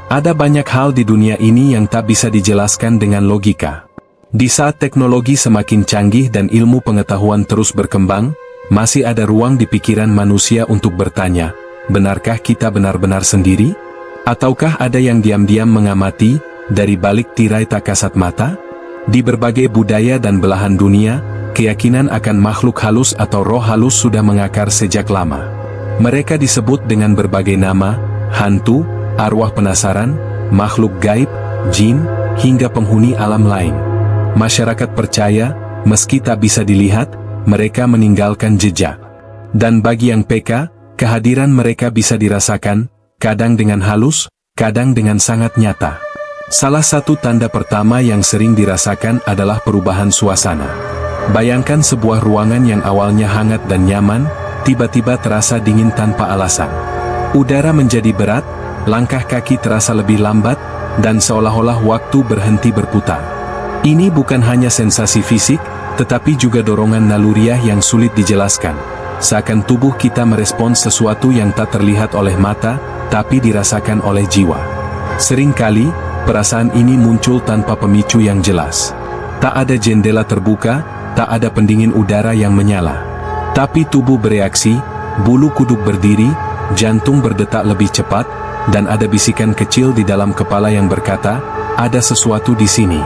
Ada banyak hal di dunia ini yang tak bisa dijelaskan dengan logika. Di saat teknologi semakin canggih dan ilmu pengetahuan terus berkembang, masih ada ruang di pikiran manusia untuk bertanya, benarkah kita benar-benar sendiri? Ataukah ada yang diam-diam mengamati, dari balik tirai tak kasat mata? Di berbagai budaya dan belahan dunia, keyakinan akan makhluk halus atau roh halus sudah mengakar sejak lama. Mereka disebut dengan berbagai nama, hantu, arwah penasaran, makhluk gaib, jin, hingga penghuni alam lain. Masyarakat percaya, meski tak bisa dilihat, mereka meninggalkan jejak. Dan bagi yang peka, kehadiran mereka bisa dirasakan, kadang dengan halus, kadang dengan sangat nyata. Salah satu tanda pertama yang sering dirasakan adalah perubahan suasana. Bayangkan sebuah ruangan yang awalnya hangat dan nyaman, tiba-tiba terasa dingin tanpa alasan. Udara menjadi berat, langkah kaki terasa lebih lambat, dan seolah-olah waktu berhenti berputar. Ini bukan hanya sensasi fisik, tetapi juga dorongan naluriah yang sulit dijelaskan. Seakan tubuh kita merespons sesuatu yang tak terlihat oleh mata, tapi dirasakan oleh jiwa. Seringkali, perasaan ini muncul tanpa pemicu yang jelas. Tak ada jendela terbuka, tak ada pendingin udara yang menyala. Tapi tubuh bereaksi, bulu kuduk berdiri, jantung berdetak lebih cepat, dan ada bisikan kecil di dalam kepala yang berkata, ada sesuatu di sini.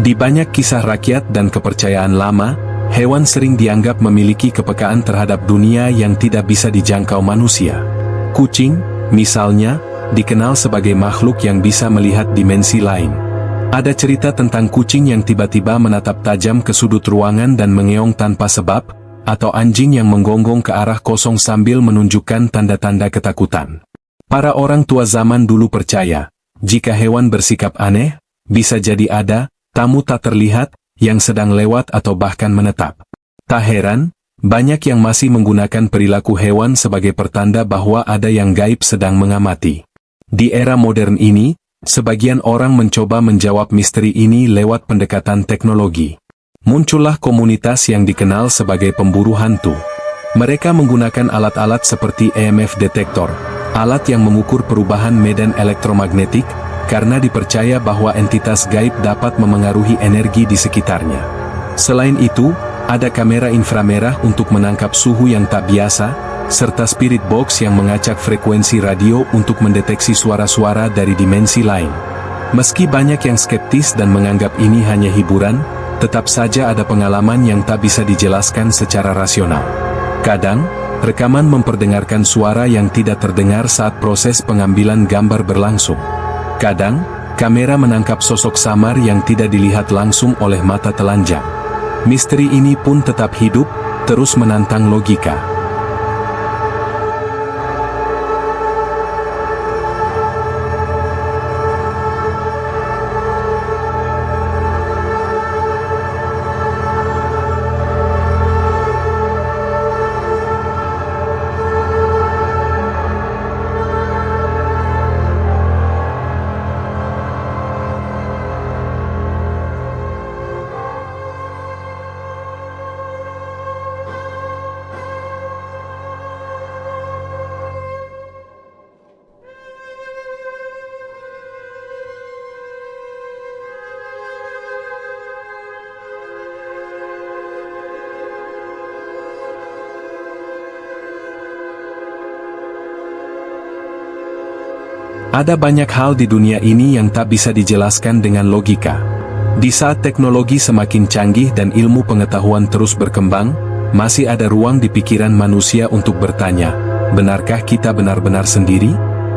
Di banyak kisah rakyat dan kepercayaan lama, hewan sering dianggap memiliki kepekaan terhadap dunia yang tidak bisa dijangkau manusia. Kucing, misalnya, dikenal sebagai makhluk yang bisa melihat dimensi lain. Ada cerita tentang kucing yang tiba-tiba menatap tajam ke sudut ruangan dan mengeong tanpa sebab, atau anjing yang menggonggong ke arah kosong sambil menunjukkan tanda-tanda ketakutan. Para orang tua zaman dulu percaya, jika hewan bersikap aneh, bisa jadi ada tamu tak terlihat, yang sedang lewat atau bahkan menetap. Tak heran, banyak yang masih menggunakan perilaku hewan sebagai pertanda bahwa ada yang gaib sedang mengamati. Di era modern ini, sebagian orang mencoba menjawab misteri ini lewat pendekatan teknologi. Muncullah komunitas yang dikenal sebagai pemburu hantu. Mereka menggunakan alat-alat seperti EMF detektor, alat yang mengukur perubahan medan elektromagnetik, karena dipercaya bahwa entitas gaib dapat memengaruhi energi di sekitarnya. Selain itu, ada kamera inframerah untuk menangkap suhu yang tak biasa, serta spirit box yang mengacak frekuensi radio untuk mendeteksi suara-suara dari dimensi lain. Meski banyak yang skeptis dan menganggap ini hanya hiburan, tetap saja ada pengalaman yang tak bisa dijelaskan secara rasional. Kadang, rekaman memperdengarkan suara yang tidak terdengar saat proses pengambilan gambar berlangsung. Kadang, kamera menangkap sosok samar yang tidak dilihat langsung oleh mata telanjang. Misteri ini pun tetap hidup, terus menantang logika. Ada banyak hal di dunia ini yang tak bisa dijelaskan dengan logika. Di saat teknologi semakin canggih dan ilmu pengetahuan terus berkembang, masih ada ruang di pikiran manusia untuk bertanya, benarkah kita benar-benar sendiri?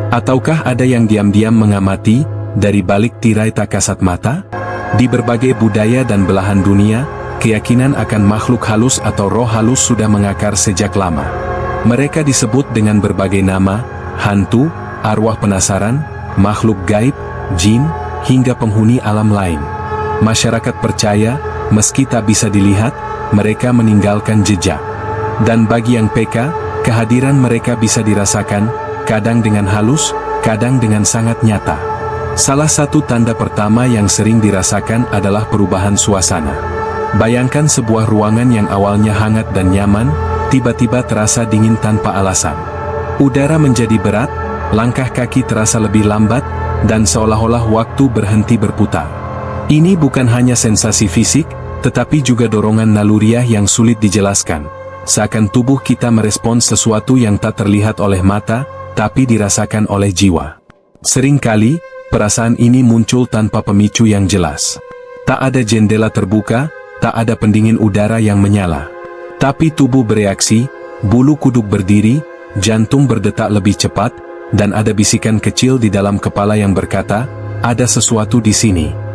Ataukah ada yang diam-diam mengamati, dari balik tirai tak kasat mata? Di berbagai budaya dan belahan dunia, keyakinan akan makhluk halus atau roh halus sudah mengakar sejak lama. Mereka disebut dengan berbagai nama, hantu, arwah penasaran, makhluk gaib, jin, hingga penghuni alam lain. Masyarakat percaya, meski tak bisa dilihat, mereka meninggalkan jejak. Dan bagi yang peka, kehadiran mereka bisa dirasakan, kadang dengan halus, kadang dengan sangat nyata. Salah satu tanda pertama yang sering dirasakan adalah perubahan suasana. Bayangkan sebuah ruangan yang awalnya hangat dan nyaman, tiba-tiba terasa dingin tanpa alasan. Udara menjadi berat, langkah kaki terasa lebih lambat, dan seolah-olah waktu berhenti berputar. Ini bukan hanya sensasi fisik, tetapi juga dorongan naluriah yang sulit dijelaskan. Seakan tubuh kita merespons sesuatu yang tak terlihat oleh mata, tapi dirasakan oleh jiwa. Seringkali, perasaan ini muncul tanpa pemicu yang jelas. Tak ada jendela terbuka, tak ada pendingin udara yang menyala. Tapi tubuh bereaksi, bulu kuduk berdiri, jantung berdetak lebih cepat, dan ada bisikan kecil di dalam kepala yang berkata, ada sesuatu di sini.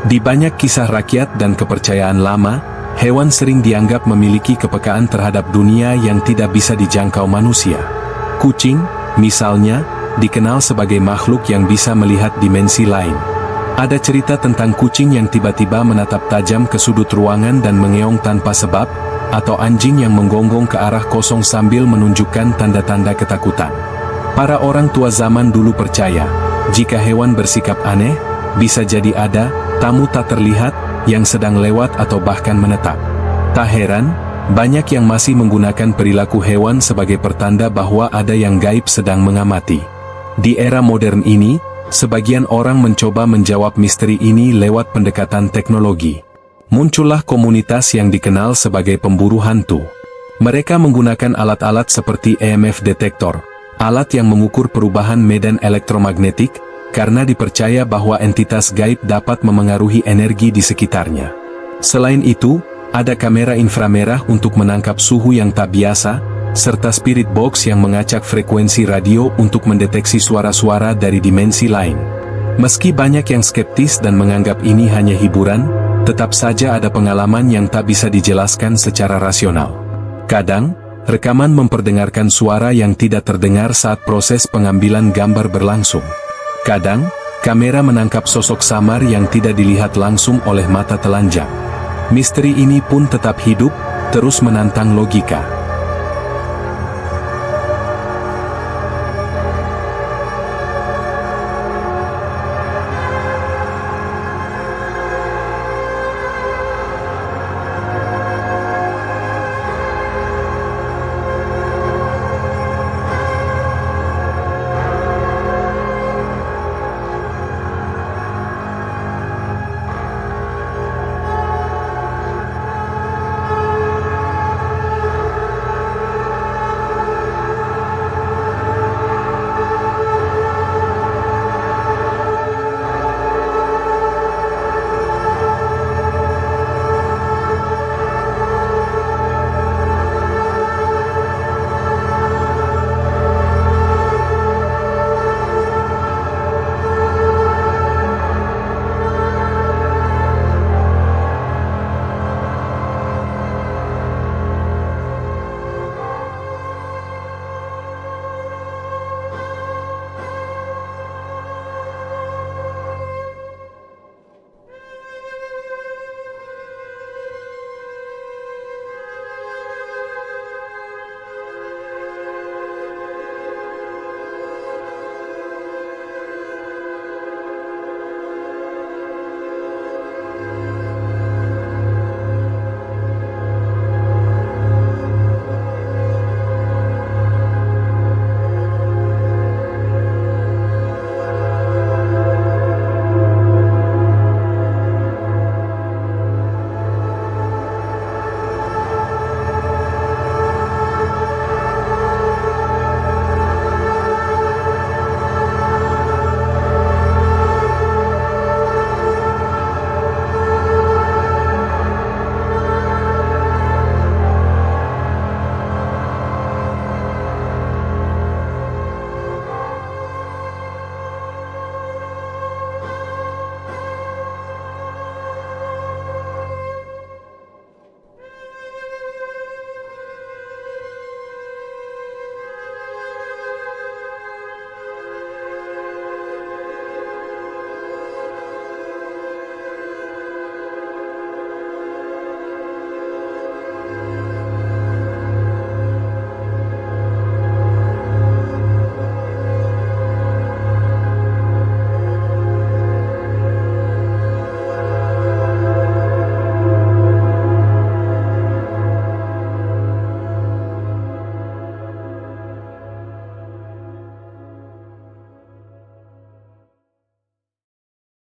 Di banyak kisah rakyat dan kepercayaan lama, hewan sering dianggap memiliki kepekaan terhadap dunia yang tidak bisa dijangkau manusia. Kucing, misalnya, dikenal sebagai makhluk yang bisa melihat dimensi lain. Ada cerita tentang kucing yang tiba-tiba menatap tajam ke sudut ruangan dan mengeong tanpa sebab, atau anjing yang menggonggong ke arah kosong sambil menunjukkan tanda-tanda ketakutan. Para orang tua zaman dulu percaya, jika hewan bersikap aneh, bisa jadi ada tamu tak terlihat yang sedang lewat atau bahkan menetap. Tak heran, banyak yang masih menggunakan perilaku hewan sebagai pertanda bahwa ada yang gaib sedang mengamati. Di era modern ini, sebagian orang mencoba menjawab misteri ini lewat pendekatan teknologi. Muncullah komunitas yang dikenal sebagai pemburu hantu. Mereka menggunakan alat-alat seperti EMF detektor, alat yang mengukur perubahan medan elektromagnetik, karena dipercaya bahwa entitas gaib dapat memengaruhi energi di sekitarnya. Selain itu, ada kamera inframerah untuk menangkap suhu yang tak biasa, serta spirit box yang mengacak frekuensi radio untuk mendeteksi suara-suara dari dimensi lain. Meski banyak yang skeptis dan menganggap ini hanya hiburan, tetap saja ada pengalaman yang tak bisa dijelaskan secara rasional. Kadang, rekaman memperdengarkan suara yang tidak terdengar saat proses pengambilan gambar berlangsung. Kadang, kamera menangkap sosok samar yang tidak dilihat langsung oleh mata telanjang. Misteri ini pun tetap hidup, terus menantang logika.